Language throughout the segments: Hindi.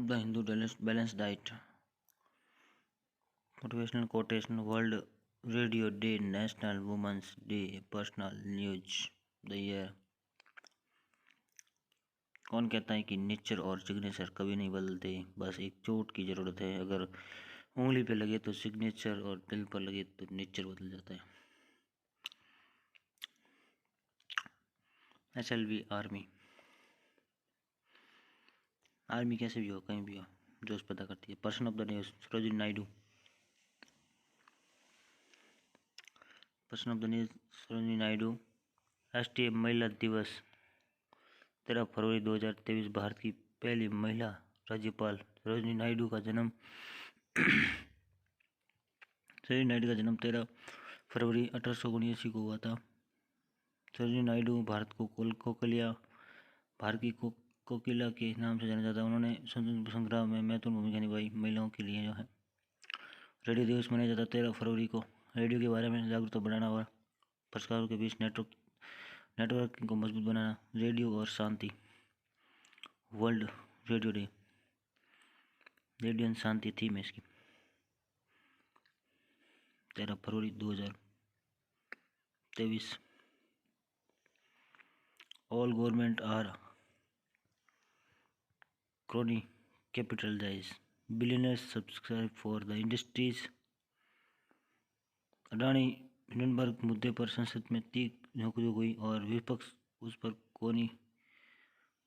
The Hindu balance diet, motivational quotation, world radio day, national women's day, personal news the year. कौन कहता है कि नेचर और सिग्नेचर कभी नहीं बदलते, बस एक चोट की ज़रूरत है। अगर उंगली पे लगे तो सिग्नेचर और दिल पर लगे तो नेचर बदल जाता है। SLV आर्मी, आर्मी कैसे भी हो, कहीं भी हो, जोश पैदा करती है। Person of the day Sarojini Naidu, person of the day Sarojini Naidu. राष्ट्रीय महिला दिवस 13 फरवरी 2023, भारत की पहली महिला राज्यपाल सरोजिनी नायडू का जन्म 13 फरवरी 1879 को हुआ था। सरोजिनी नायडू भारत को भारत की कोकिला के नाम से जाना जाता है। उन्होंने स्वतंत्रता संग्राम में महत्वपूर्ण भूमिका निभाई। महिलाओं के लिए जो है रेडियो दिवस मनाया जाता है 13 फरवरी को। रेडियो के बारे में जागरूकता बढ़ाना और पत्रकारों के बीच नेटवर्किंग को मजबूत बनाना। रेडियो और शांति, world radio day, radio and शांति थीम है इसकी, 13 फरवरी 2023। All government are crony capitalized, billionaires subscribe for the industries। Adani Hindenburg मुद्दे पर संसद में तीखी नोकझोंक हुई और विपक्ष उस पर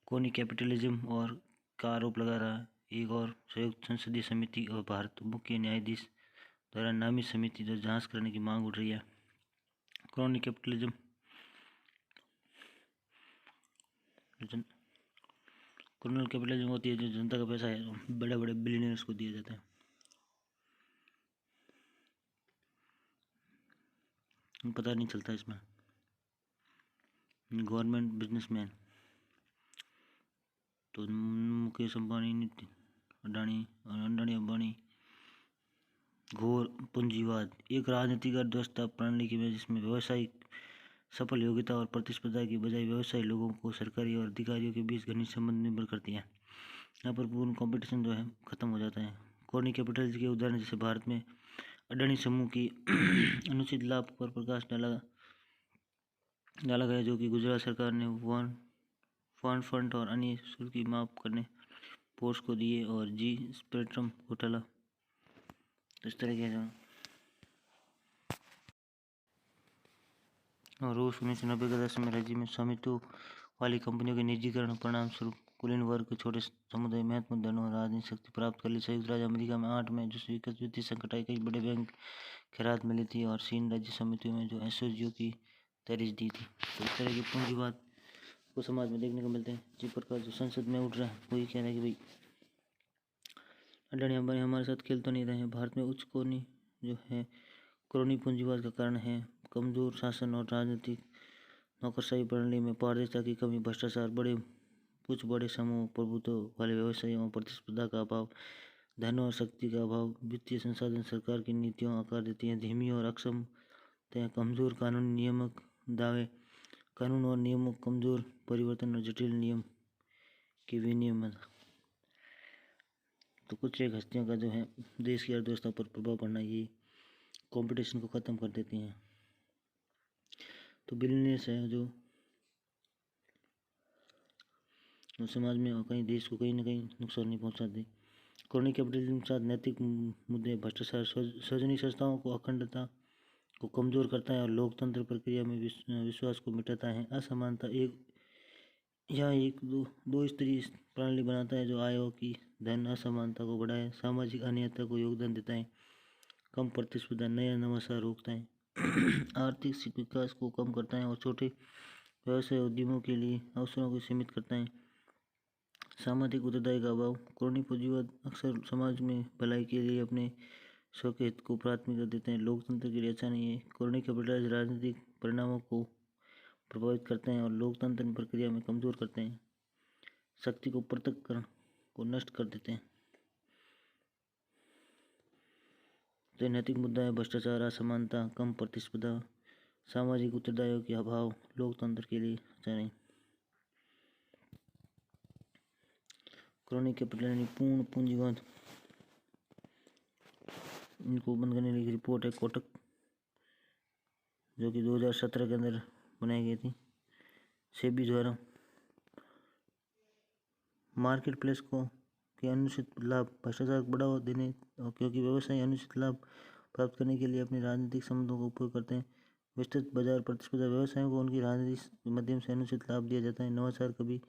कोनी कैपिटलिज्म और का आरोप लगा रहा है। एक और संयुक्त संसदीय समिति और भारत मुख्य न्यायाधीश द्वारा नामित समिति जो जांच करने की मांग उठ रही है। क्रोनी कैपिटलिज्म क्रोनल कैपिटलिज्म होती है जो जनता का पैसा है बड़े बड़े बिलियनर्स को दिया जाता है। पता नहीं चलता इसमें। गवर्नमेंट बिजनेसमैन तो मुकेश अंबानी, अडानी अंबानी। घोर पूंजीवाद, एक राजनीतिक अर्थव्यवस्था प्रणाली में जिसमें व्यवसायिक सफल योग्यता और प्रतिस्पर्धा की बजाय व्यवसायी लोगों को सरकारी और अधिकारियों के बीच घनिष्ठ संबंध निर्भर करती है। यहाँ पर पूर्ण कंपटीशन जो है खत्म हो जाता है। क्रोनी कैपिटलिज्म के उदाहरण जैसे भारत में अडानी समूह की अनुचित लाभ पर प्रकाश डाला गया, जो कि गुजरात सरकार ने फंड और अन्य शुल्क की माफ करने पोर्स को दिए, और जी स्पेक्ट्रम घोटाला। तो इस तरह के जो और रूस 1990 के दशक में राज्य में स्वामित्व वाली कंपनियों के निजीकरण परिणाम स्वरूप कुलीन वर्ग के छोटे समुदाय महत्वपूर्ण धन और राजनीतिक शक्ति प्राप्त कर ली। संयुक्त राज्य अमेरिका में 8 में जो स्वीकृत वित्तीय संकट आई, कई बड़े बैंक खैरात मिली थी और चीन राज्य समिति में जो एसओजी की तरजीह दी थी। तो इस तरह के पूंजीवाद को समाज में देखने को मिलते हैं। जिस प्रकार जो संसद में उठ रहा है वही कह रहा है कि भाई अडानी अंबानी हमारे साथ खेल तो नहीं रहे हैं। भारत में उच्च कोनी जो है क्रोनी पूंजीवाद का कारण है। कमजोर शासन और राजनीतिक नौकरशाही प्रणाली में पारदर्शिता की कमी, भ्रष्टाचार, कुछ बड़े समूह, प्रभुत्व वाले व्यवसायियों, प्रतिस्पर्धा का अभाव, धन और शक्ति का अभाव, वित्तीय संसाधन सरकार की नीतियों आकार देती हैं, धीमी और अक्षम, कमजोर कानूनी नियामक दावे, कानून और नियमों कमजोर, परिवर्तन और जटिल नियम के विनियमन। तो कुछ एक हस्तियों का जो है देश की अर्थव्यवस्था पर प्रभाव पड़ना, ये कंपटीशन को ख़त्म कर देती हैं। तो बिजनेस है जो समाज में और कहीं देश को कहीं ना कहीं नुकसान नहीं पहुंचाते। क्रोनी कैपिटलिज्म के साथ नैतिक मुद्दे, भ्रष्टाचार सार्वजनिक संस्थाओं को अखंडता को कमजोर करता है और लोकतंत्र प्रक्रिया में विश्वास को मिटाता है। असमानता एक दो स्तरीय प्रणाली बनाता है जो आयों की धन असमानता को बढ़ाए, सामाजिक अनियमितता को योगदान देता है, कम प्रतिस्पर्धा, नया नवाचार रोकता है, आर्थिक विकास को कम करता है और छोटे व्यवसाय उद्यमों के लिए अवसरों को सीमित करता है। सामाजिक उत्तरदायी का अभाव, क्रोनी पूंजीवाद अक्सर समाज में भलाई के लिए अपने स्व के हित को प्राथमिकता देते हैं, लोकतंत्र के लिए अच्छा नहीं है। क्रोनी कैपिटलाइज राजनीतिक परिणामों को प्रभावित करते हैं और लोकतंत्र प्रक्रिया में कमजोर करते हैं, शक्ति को पृथक्करण को नष्ट कर देते हैं। तो नैतिक मुद्दा है भ्रष्टाचार, असमानता, कम प्रतिस्पर्धा, सामाजिक उत्तरदायित्व के अभाव, लोकतंत्र के लिए अच्छा नहीं। क्रोनी कैपिटल यानी पूर्ण पूंजीवाद, इनको बंद करने की रिपोर्ट है कोटक, जो कि 2017 के अंदर बनाई गई थी सेबी द्वारा। मार्केट प्लेस को के अनुचित लाभ भ्रष्टाचार को बढ़ावा देने, क्योंकि व्यवसायी अनुचित लाभ प्राप्त करने के लिए अपने राजनीतिक संबंधों का उपयोग करते हैं। विस्तृत बाजार प्रतिस्पर्धा व्यवसायों को उनकी राजनीति के माध्यम से अनुचित लाभ दिया जाता है। नवाचार कभी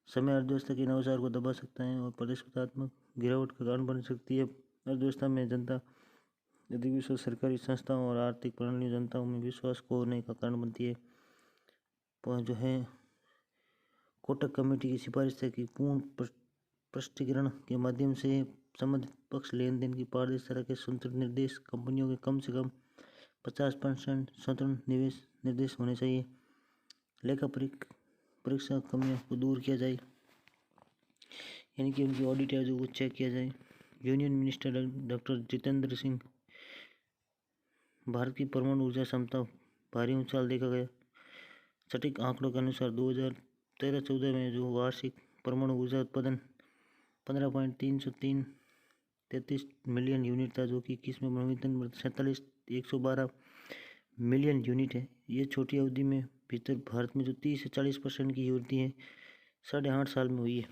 समय अर्थव्यवस्था के नवाचार को दबा सकता है और प्रतिस्पर्धात्मक गिरावट का कारण बन सकती है। अर्थव्यवस्था में जनता यदि विश्वास सरकारी संस्थाओं और आर्थिक प्रणाली जनताओं में विश्वास खोने का कारण बनती है। पर जो है कोटक कमेटी की सिफारिश है कि पूर्ण प्रष्टीकरण के माध्यम से संबंधित पक्ष लेन देन की पारदर्शिता के स्वतंत्र निर्देश, कंपनियों के कम से कम 50% स्वतंत्र निवेश निर्देश होने चाहिए। लेखा परीक्षा कमियों को दूर किया जाए, यानी कि उनकी ऑडिट है जो वो चेक किया जाए। Union minister doctor Jitendra Singh, Bharat की परमाणु ऊर्जा क्षमता भारी उछाल देखा गया। सटीक आंकड़ों के अनुसार 2013-14 में जो वार्षिक परमाणु ऊर्जा उत्पादन 15.333 मिलियन यूनिट था, जो कि 21 में नवीनतम 47,112 मिलियन यूनिट है। ये छोटी अवधि में भीतर भारत में जो 30 से 40% की वृद्धि है 8.5 साल में हुई है।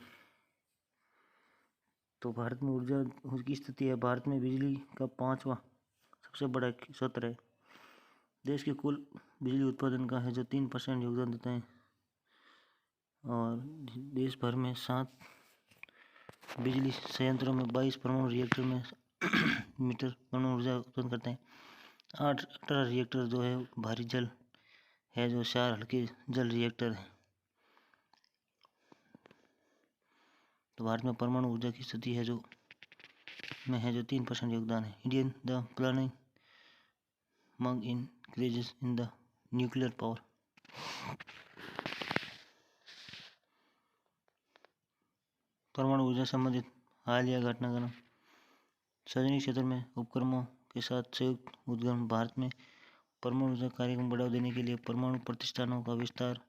तो भारत में ऊर्जा की स्थिति है, भारत में बिजली का 5वां सबसे बड़ा स्रोत है। देश के कुल बिजली उत्पादन का है जो 3% योगदान देता है, और देश भर में 7 बिजली संयंत्रों में 22 परमाणु रिएक्टर में मीटर परमाणु ऊर्जा उत्पन्न करते हैं। 18 रिएक्टर जो है भारी जल है, जो 4 हल्के जल रिएक्टर है। तो भारत में परमाणु ऊर्जा की स्थिति है जो में है जो 3% योगदान है। इंडियन द प्लानिंग मंग increases in the nuclear power. परमाणु ऊर्जा संबंधित हालिया घटनाक्रम। सार्वजनिक क्षेत्र में उपक्रमों के साथ संयुक्त उद्यम। भारत में परमाणु ऊर्जा कार्यक्रम को बढ़ावा देने के लिए परमाणु प्रतिष्ठानों का विस्तार।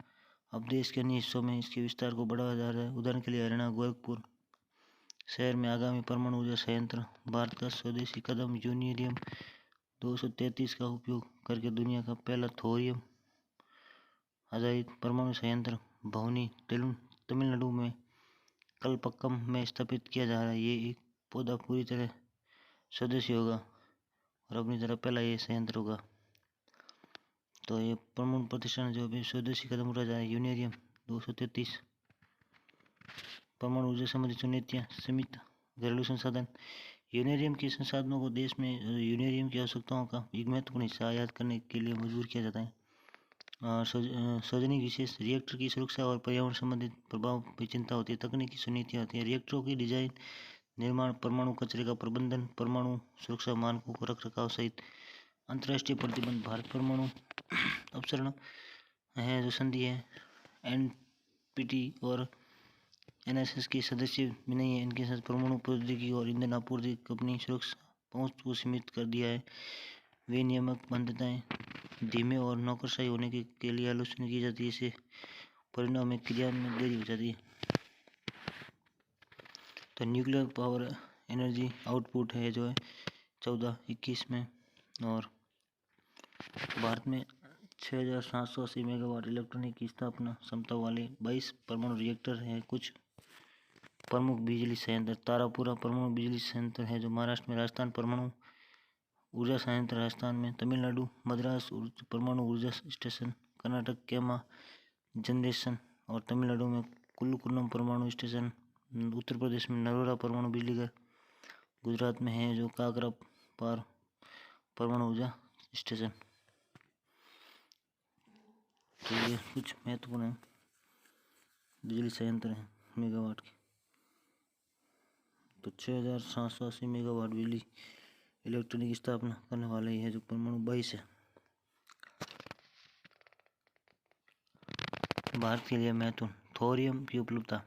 अब देश के अन्य हिस्सों में इसके विस्तार को बढ़ावा जा रहा है। उदाहरण के लिए हरियाणा गोरखपुर शहर में आगामी परमाणु ऊर्जा संयंत्र। भारत का स्वदेशी कदम यूरेनियम 233 का उपयोग करके दुनिया का पहला थोरियम आधारित परमाणु संयंत्र भवानी तमिलनाडु में कलपक्कम में स्थापित किया जा रहा है। ये एक पौधा पूरी तरह स्वदेशी होगा और अपनी तरह पहला ये संयंत्र होगा। तो ये परमाणु प्रतिष्ठान जो अभी स्वदेशी कदम उठा जा रहा है, यूरेनियम 233। परमाणु ऊर्जा संबंधी चुनौतियाँ। सीमित घरेलू संसाधन। यूरेनियम के संसाधनों को देश में यूरेनियम की आवश्यकताओं का एक महत्वपूर्ण हिस्सा आयात करने के लिए मजबूर किया जाता है। सार्वजनिक विशेष रिएक्टर की सुरक्षा और पर्यावरण संबंधित प्रभाव की चिंता होती है। तकनीकी चुनौतियाँ होती हैं। रिएक्टरों की डिजाइन, निर्माण, परमाणु कचरे का प्रबंधन, परमाणु सुरक्षा मानकों को रखरखाव सहित अंतर्राष्ट्रीय प्रतिबंध। भारत परमाणु अपसरण है जो संधि है NPT और NSS के सदस्य भी नहीं है। इनके साथ परमाणु प्रौद्योगिकी और ईंधन आपूर्ति को अपनी सुरक्षा पहुंच को सीमित कर दिया है। वे नियामक बाध्यताएं धीमे और नौकरशाही होने के लिए आलोचना की जाती है। इससे परिणाम में क्रियान्वयन में देरी हो जाती है। तो न्यूक्लियर पावर एनर्जी आउटपुट है जो है 14-21 में, और भारत में 6,780 मेगावाट इलेक्ट्रॉनिक की स्थापना क्षमता वाले 22 परमाणु रिएक्टर हैं। कुछ प्रमुख बिजली संयंत्र। तारापुरा परमाणु बिजली संयंत्र है जो महाराष्ट्र में, राजस्थान परमाणु ऊर्जा संयंत्र राजस्थान में, तमिलनाडु मद्रास परमाणु ऊर्जा स्टेशन, कर्नाटक केमा जनरेशन और तमिलनाडु में कुल्लुकुलम परमाणु स्टेशन, उत्तर प्रदेश में नरोरा परमाणु बिजली घर, गुजरात में है जो काकरा पार परमाणु ऊर्जा स्टेशन। तो ये कुछ महत्वपूर्ण बिजली संयंत्र हैं मेगावाट के। तो 6,780 मेगावाट बिजली इलेक्ट्रॉनिक स्थापना करने वाले है जो परमाणु 22 है। भारत के लिए महत्वपूर्ण थोरियम की उपलब्धता।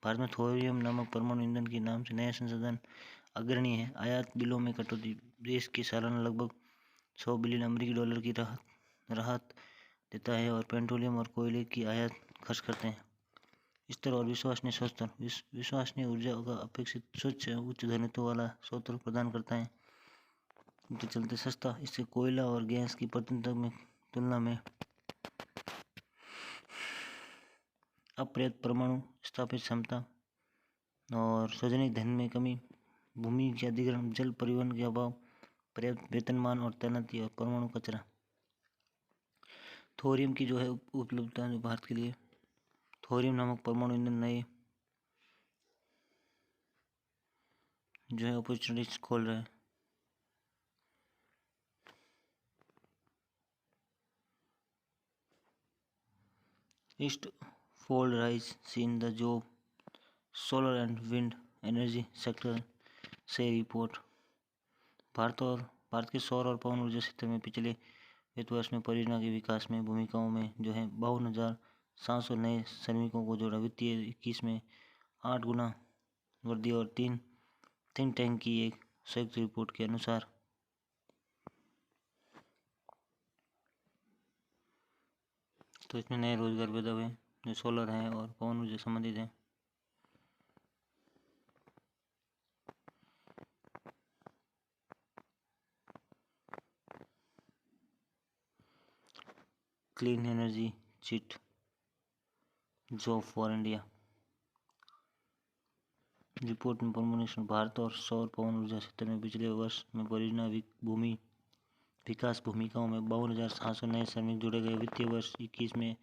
भारत में थोरियम नामक परमाणु ईंधन के नाम से नया संसाधन अग्रणी है। आयात बिलों में कटौती देश के सालाना लगभग $100 बिलियन की राहत देता है और पेट्रोलियम और कोयले की आयात खर्च करते हैं। स्तर और विश्वसनीय स्रोत। विश्वसनीय ऊर्जा का अपेक्षित स्वच्छ उच्च घनत्व वाला स्रोत प्रदान करता है, इनके चलते सस्ता। इससे कोयला और गैस की तुलना में अपर्याप्त परमाणु स्थापित क्षमता और सार्वजनिक धन में कमी, भूमि के अधिग्रहण, जल परिवहन के अभाव, पर्याप्त वेतनमान और तैनाती और परमाणु कचरा। थोरियम की जो है उपलब्धता जो भारत के लिए, थोरियम नामक परमाणु ईंधन नए जो है अपॉर्चुनिटीज खोल रहा है। East fold rise seen the job solar and wind energy sector से रिपोर्ट। भारत के सौर और पवन ऊर्जा क्षेत्र में पिछले वित्त वर्ष में परियोजना के विकास में भूमिकाओं में जो है 52,700 नए श्रमिकों को जोड़ा। वित्तीय 21 में 8 गुना वृद्धि। और थिंक टैंक की एक संयुक्त रिपोर्ट के अनुसार तो इसमें नए रोजगार पैदा हुए जो सोलर हैं और पवन ऊर्जा संबंधित हैं। Clean energy chit job for India report में प्रमोशन। भारत और सौर पवन ऊर्जा क्षेत्र में पिछले वर्ष में परियोजना विकास भूमिकाओं में 52,700 नए श्रमिक जोड़े गए। वित्तीय वर्ष 21 में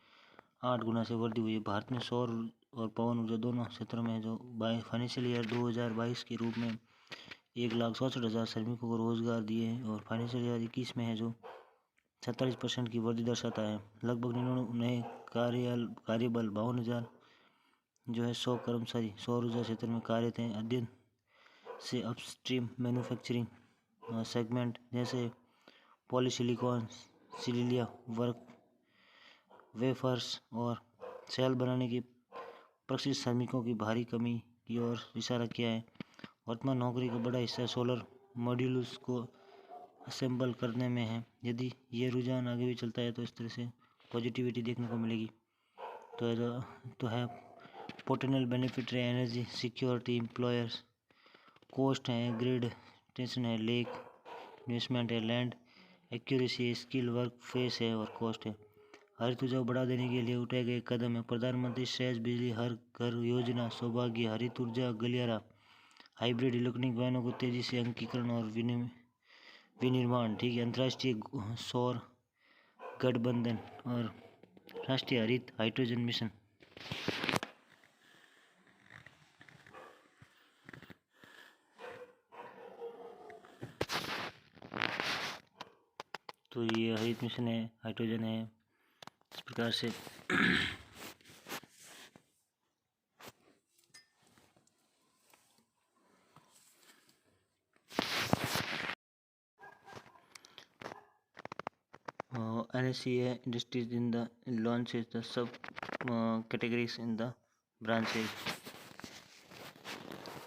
8 गुना से वृद्धि हुई है। भारत ने सौर और पवन ऊर्जा दोनों क्षेत्रों में जो फाइनेंशियल ईयर 2022 के रूप में 1,67,000 श्रमिकों को रोजगार दिए हैं और फाइनेंशियल ईयर 21 में है जो 47% की वृद्धि दर्शाता है। लगभग 99 नए कार्यबल 52,000 जो है 100 कर्मचारी सौर ऊर्जा क्षेत्र में कार्यरत हैं। अध्ययन से अपस्ट्रीम मैन्युफैक्चरिंग सेगमेंट जैसे पॉलीसिलिकॉन, सिलिलिया वर्क, वेफर्स और सेल बनाने की प्रशिक्षित श्रमिकों की भारी कमी की ओर इशारा किया है। वर्तमान नौकरी का बड़ा हिस्सा सोलर मॉड्यूल्स को असेंबल करने में है। यदि ये रुझान आगे भी चलता है तो इस तरह से पॉजिटिविटी देखने को मिलेगी। तो है पोटेंशियल बेनिफिट है एनर्जी सिक्योरिटी, एम्प्लॉयर्स कॉस्ट है, ग्रिड टेंशन है, लेक इन्वेस्टमेंट है, land accuracy, skill work face है और कॉस्ट है। हरित ऊर्जा को बढ़ावा देने के लिए उठाए गए कदम है प्रधानमंत्री सहज बिजली हर घर योजना, सौभाग्य, हरित ऊर्जा गलियारा, हाइब्रिड इलेक्ट्रॉनिक वाहनों को तेजी से अंकीकरण और विनिर्माण। ठीक है, अंतर्राष्ट्रीय सौर गठबंधन और राष्ट्रीय हरित हाइड्रोजन मिशन। तो ये हरित मिशन है, हाइड्रोजन है, इस प्रकार से NSE industries in the launches the sub categories in the branches।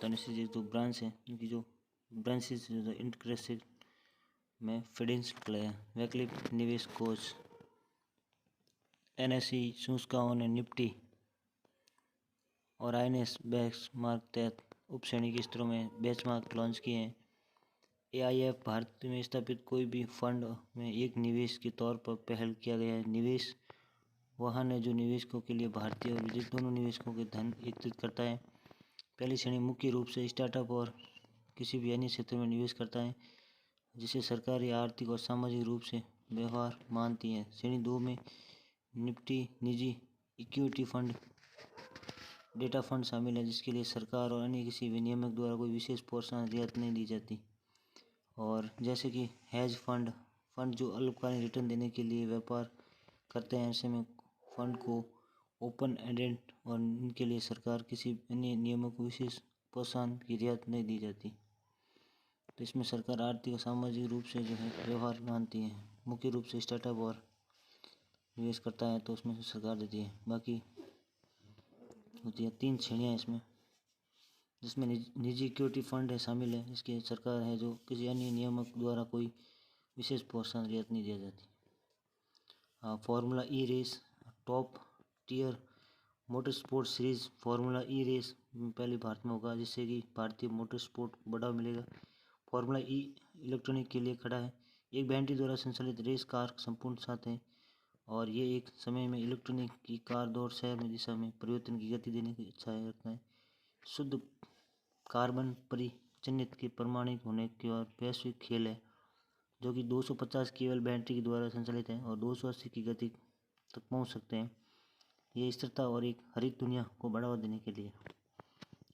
तो NSE जो ब्रांच है इनकी जो ब्रांचेस जो इंटरेस्टेड में फिडेंस प्ले वैकल्पिक निवेश कोष NSE सूचकांकों ने निफ्टी और INS बेंचमार्क तहत उपश्रेणी के स्तरों में बेंचमार्क लॉन्च किए हैं। AIF भारत में स्थापित कोई भी फंड में एक निवेश के तौर पर पहल किया गया है। निवेश वाहन है जो निवेशकों के लिए भारतीय और विदेशी दोनों निवेशकों के धन एकत्रित करता है। पहली श्रेणी मुख्य रूप से स्टार्टअप और किसी भी अन्य क्षेत्र में निवेश करता है जिसे सरकार या आर्थिक और सामाजिक रूप से व्यवहार मानती है। श्रेणी 2 में निफ्टी निजी इक्विटी फंड, डेटा फंड शामिल है जिसके लिए सरकार और अन्य किसी विनियामक द्वारा कोई विशेष प्रोत्साहन रियायत नहीं दी जाती। और जैसे कि हेज फंड जो अल्पकालीन रिटर्न देने के लिए व्यापार करते हैं, ऐसे में फंड को ओपन एंडेड और इनके लिए सरकार किसी अन्य नियमों को विशेष प्रोत्साहन की रियायत नहीं दी जाती। तो इसमें सरकार आर्थिक और सामाजिक रूप से जो है व्यवहार मानती है। मुख्य रूप से स्टार्टअप और निवेश करता है तो उसमें सरकार देती है। बाकी होती है 3 श्रेणियाँ इसमें, जिसमें निजी इक्विटी फंड है शामिल है जिसकी सरकार है जो किसी अन्य नियामक द्वारा कोई विशेष प्रोत्साहन रियायत नहीं दिया जाती। Formula E race top tier motor sport series formula E race पहले भारत में होगा, जिससे कि भारतीय मोटर स्पोर्ट को बढ़ावा मिलेगा। फार्मूला ई इलेक्ट्रॉनिक के लिए खड़ा है। एक बैटरी द्वारा संचालित रेस कार संपूर्ण साथ है और ये एक समय में इलेक्ट्रॉनिक की कार दौड़ शहर में दिशा में परिवर्तन की गति देने की इच्छा रखता है। शुद्ध कार्बन परिचालित के प्रमाणित होने के और वैश्विक खेल है, जो कि 250 केवल बैटरी के द्वारा संचालित है और 280 की गति तक पहुंच सकते हैं। ये स्थिरता और एक हरित दुनिया को बढ़ावा देने के लिए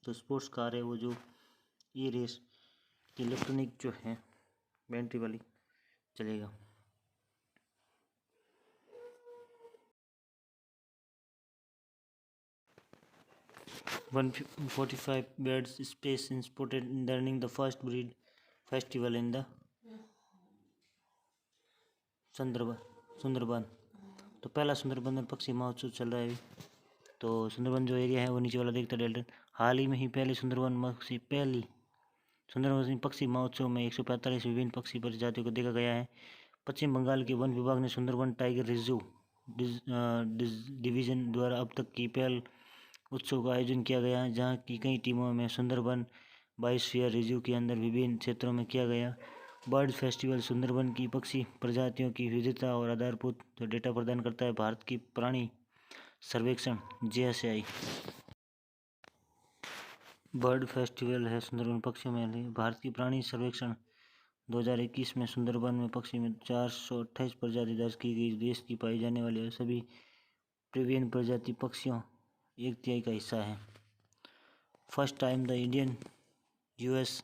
जो स्पोर्ट्स कार है वो जो ये रेस इलेक्ट्रॉनिक जो है बैटरी वाली चलेगा। $145 birds space spotted during the first breed festival in the Sundarban. तो पहला सुंदरबन पक्षी महोत्सव चल रहा है अभी। तो सुंदरबन जो एरिया है वो नीचे वाला देखता डेल्टन। हाल ही में ही पहली सुंदरबन पक्षी महोत्सव में 145 विभिन्न पक्षी प्रजातियों को देखा गया है। पश्चिम बंगाल के वन विभाग ने सुंदरबन टाइगर रिजर्व डिवीजन द्वारा अब तक की पहल उत्सव का आयोजन किया गया है, जहां की कई टीमों में सुंदरबन बायोस्फीयर रिजर्व के अंदर विभिन्न क्षेत्रों में किया गया। बर्ड फेस्टिवल सुंदरबन की पक्षी प्रजातियों की विविधता और आधारभूत डेटा प्रदान करता है। भारत की प्राणी सर्वेक्षण JSI बर्ड फेस्टिवल है सुंदरबन पक्षियों में। भारत की प्राणी सर्वेक्षण 2021 में सुंदरबन में पक्षी में 428 प्रजाति दर्ज की गई। देश की पाई जाने वाली सभी विभिन्न प्रजाति पक्षियों 1/3 का हिस्सा है। First time the Indian US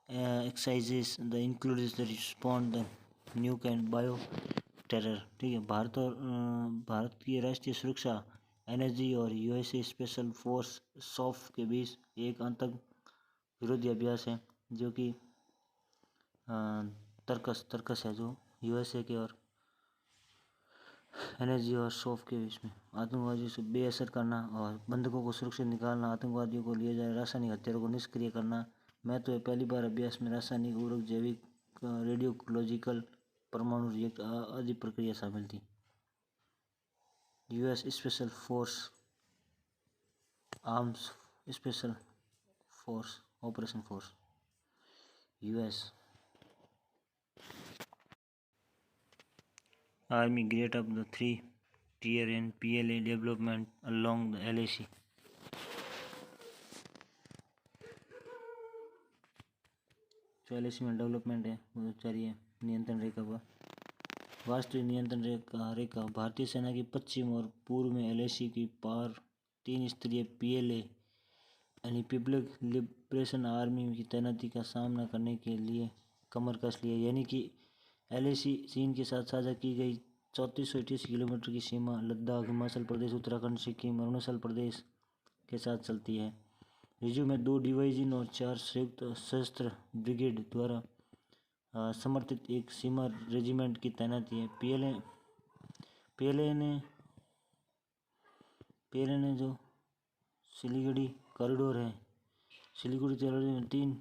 exercises the includes the respond the nuke and bio terror. ठीक है, भारत की राष्ट्रीय सुरक्षा एनर्जी और USA स्पेशल फोर्स SOF के बीच एक आतंक विरोधी अभ्यास है, जो कि तर्कस है, जो USA के और एनर्जी और SOF के बीच में। आतंकवादियों से बेअसर करना और बंधकों को सुरक्षित निकालना, आतंकवादियों को लिए जाए रासायनिक हथियारों को निष्क्रिय करना। महत्व है, पहली बार अभ्यास में रासायनिक उर्वरक, जैविक, रेडियोलॉजिकल, परमाणु रिएक्टर आदि प्रक्रिया शामिल थी। US special force arms special force operation force US Army great up the 3-tier and PLA development along the LAC। जो LAC में डेवलपमेंट है वो जारी है। नियंत्रण रेखा पर वास्तविक नियंत्रण रेखा भारतीय सेना की पश्चिम और पूर्व में LAC की पार 3 स्तरीय PLA यानी पीपल्स लिबरेशन आर्मी की तैनाती का सामना करने के लिए कमर कस ली है। यानी कि LAC चीन के साथ साझा की गई 3488 किलोमीटर की सीमा लद्दाख, हिमाचल प्रदेश, उत्तराखंड, सिक्किम, अरुणाचल प्रदेश के साथ चलती है। रिजर्व में 2 डिवीजन और 4 संयुक्त सशस्त्र ब्रिगेड द्वारा समर्थित एक सीमा रेजिमेंट की तैनाती है। PLA ने जो सिलीगुड़ी कॉरिडोर है, सिलीगुड़ी कॉरिडोर में 3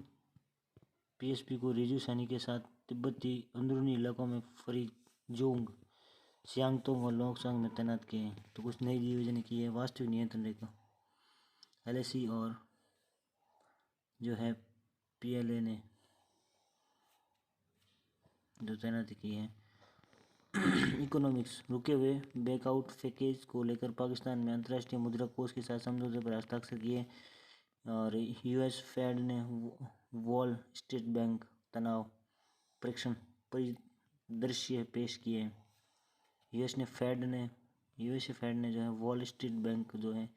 PSP को रिजर्व सैनिक के साथ तिब्बती अंदरूनी इलाकों में फरीजोंग, सियांगतोंग और लोंगसांग में तैनात किए हैं। तो कुछ नई डिवीजन की है। वास्तविक नियंत्रण रेखा LAC और जो है PLA ने जो तैनाती की है। इकोनॉमिक्स रुके हुए बैकआउट पैकेज को लेकर पाकिस्तान में अंतर्राष्ट्रीय मुद्रा कोष के साथ समझौते पर हस्ताक्षर किए और US फेड ने वॉल स्ट्रीट बैंक तनाव परीक्षण परिदृश्य पेश किए। यूएस फेड ने जो है वॉल स्ट्रीट बैंक जो है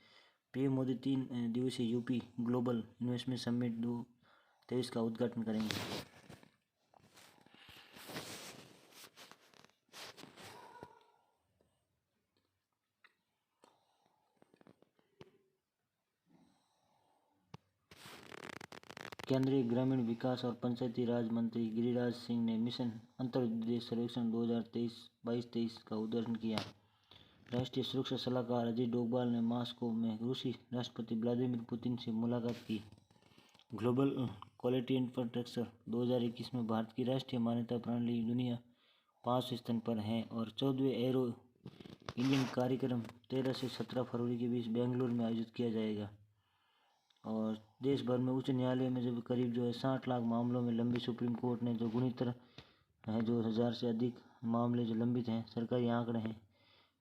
PM मोदी 3 दिवसीय UP ग्लोबल इन्वेस्टमेंट समिट 2023 का उद्घाटन करेंगे। केंद्रीय ग्रामीण विकास और पंचायती राज मंत्री गिरिराज सिंह ने मिशन अंतर्देश सर्वेक्षण 2022-23 का उद्घाटन किया। राष्ट्रीय सुरक्षा सलाहकार अजीत डोभाल ने मॉस्को में रूसी राष्ट्रपति व्लादिमीर पुतिन से मुलाकात की। ग्लोबल क्वालिटी इंफ्रास्ट्रक्चर 2021 में भारत की राष्ट्रीय मान्यता प्रणाली दुनिया 5 स्थान पर है और 14वें एरो इंडियन कार्यक्रम 13 से 17 फरवरी के बीच बेंगलुरु में आयोजित किया जाएगा। और देश भर में उच्च न्यायालय में जब करीब 60 लाख मामलों में लंबी सुप्रीम कोर्ट ने जो गुणितर है 1000 से अधिक मामले जो लंबित हैं। सरकारी आंकड़े हैं।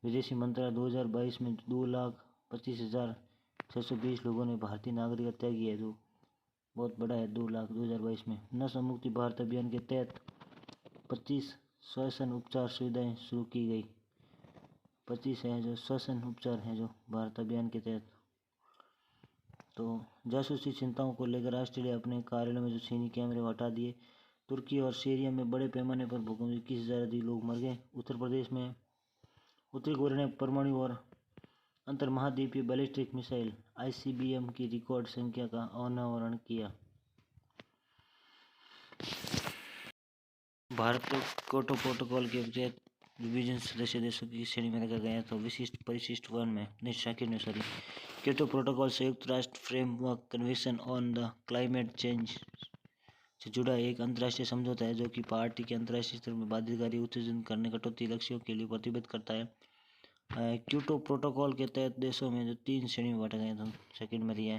विदेशी मंत्रालय 2022 में 2,25,620 लोगों ने भारतीय नागरिकता की है, जो बहुत बड़ा है। 2,00,000 2022 में नशा मुक्ति भारत अभियान के तहत 25 श्वसन उपचार सुविधाएं शुरू की गई। 25 है जो श्वसन उपचार हैं जो भारत अभियान के तहत। तो जासूसी चिंताओं को लेकर ऑस्ट्रेलिया अपने कार्यालय में जो चीनी कैमरे हटा दिए। तुर्की और सीरिया में बड़े पैमाने पर भूकंप, 21,000 अधिक लोग मर गए। उत्तर प्रदेश में उत्तरी कोरिया ने परमाणु और अंतर महाद्वीपीय बैलिस्टिक मिसाइल ICBM की रिकॉर्ड संख्या का अनावरण किया। भारत को क्योटो प्रोटोकॉल के तहत विभिन्न सदस्य देशों की श्रेणी में रखा गया। तो विशिष्ट परिशिष्ट वन में क्योटो प्रोटोकॉल संयुक्त राष्ट्र framework convention on the climate change से जुड़ा एक अंतर्राष्ट्रीय समझौता है जो कि पार्टी के अंतर्राष्ट्रीय स्तर में बाध्यकारी उत्सर्जन करने कटौती लक्ष्यों के लिए प्रतिबद्ध करता है। क्योटो प्रोटोकॉल के तहत देशों में जो 3 श्रेणी में बांटा गया था। सेकंड में है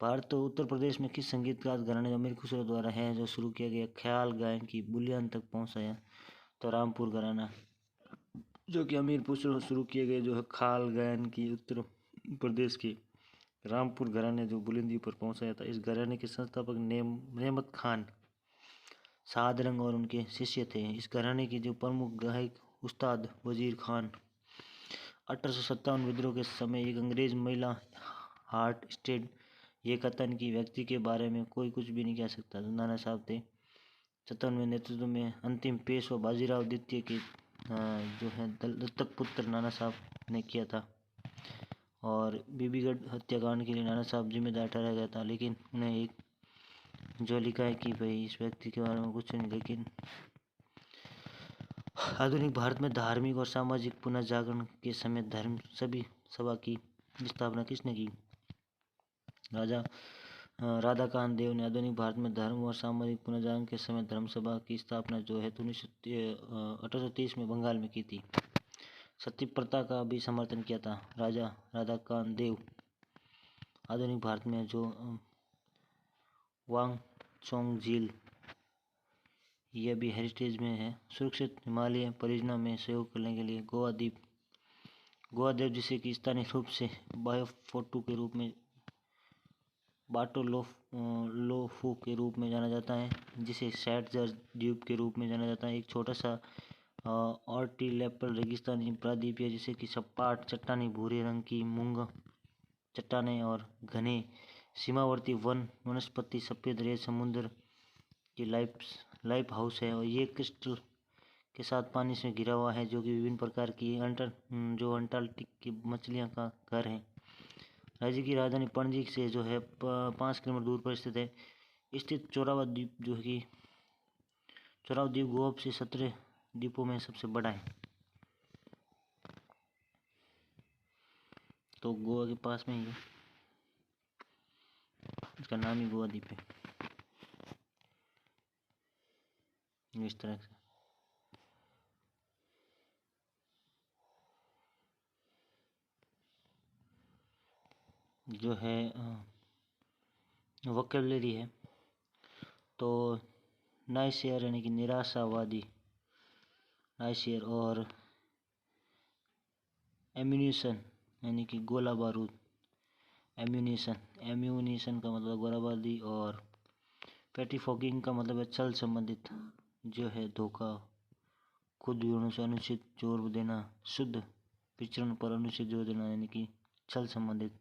भारत। तो उत्तर प्रदेश में किस संगीतकार घराने जो अमीर खुसरो द्वारा है जो शुरू किया गया ख्याल गायन की बुनियाद तक पहुंचाया। तो रामपुर घराना जो कि अमीर खुसरो शुरू किए गए जो है ख्याल गायन की उत्तर प्रदेश की रामपुर घराने जो बुलंदी पर पहुंचाया था। इस घराने के संस्थापक नेमत खान सादरंग और उनके शिष्य थे। इस घराने की जो प्रमुख गायक उस्ताद वजीर खान। 1857 विद्रोह के समय एक अंग्रेज महिला हार्ट स्टेड ये कथन की व्यक्ति के बारे में कोई कुछ भी नहीं कह सकता जो नाना साहब थे। 57वें नेतृत्व में अंतिम पेशवा बाजीराव द्वितीय के जो है दत्तक पुत्र नाना साहब ने किया था। और बीबीगढ़ हत्याकांड के लिए नाना साहब जिम्मेदार ठहराया गया था, लेकिन उन्हें एक जो लिखा है कि भाई इस व्यक्ति के बारे में कुछ नहीं। लेकिन आधुनिक भारत में धार्मिक और सामाजिक पुनर्जागरण के समय धर्म सभी सभा की स्थापना किसने की? राधाकांत देव ने आधुनिक भारत में धर्म और सामाजिक पुनर्जागरण के समय धर्मसभा की स्थापना जो है 1830 में बंगाल में की थी। सती प्रथा का भी समर्थन किया था राजा राधाकांत देव। आधुनिक भारत में जो वांगचोंग झील यह भी हेरिटेज में है। सुरक्षित हिमालय परियोजना में सहयोग करने के लिए गोवा द्वीप जिसे कि स्थानीय रूप से बायोफोटू के रूप में बाटोलोफू के रूप में जाना जाता है, जिसे सैटजर द्वीप के रूप में जाना जाता है। एक छोटा सा ऑर्टिलेपल रेगिस्तानी प्रायद्वीप जिसे कि सपाट चट्टानी भूरे रंग की मूंग चट्टानें और घने सीमावर्ती वनस्पति सफ़ेद रेत समुद्र की लाइफ हाउस है। और ये क्रिस्टल के साथ पानी से घिरा हुआ है जो कि विभिन्न प्रकार की अंटार्कटिक की मछलियाँ का घर है। राज्य की राजधानी पणजी से जो है 5 किलोमीटर दूर पर स्थित है। स्थित चोरावा द्वीप जो कि चोरावा द्वीप गोवा से 17 द्वीपों में सबसे बड़ा है। तो गोवा के पास में ही है, इसका नाम ही गोवा द्वीप है। इस तरह से जो है वोकैबुलरी है। तो नाइसियर यानी कि निराशावादी नाइसियर और एम्यूनिशन यानी कि गोला बारूद एम्यूनिशन का मतलब गोला बारूदी और पेटिफोगिंग का मतलब है छल संबंधित जो है धोखा खुद विवरणों से अनुचित जोर देना शुद्ध विचरण पर अनुचित जोर देना यानी कि छल संबंधित।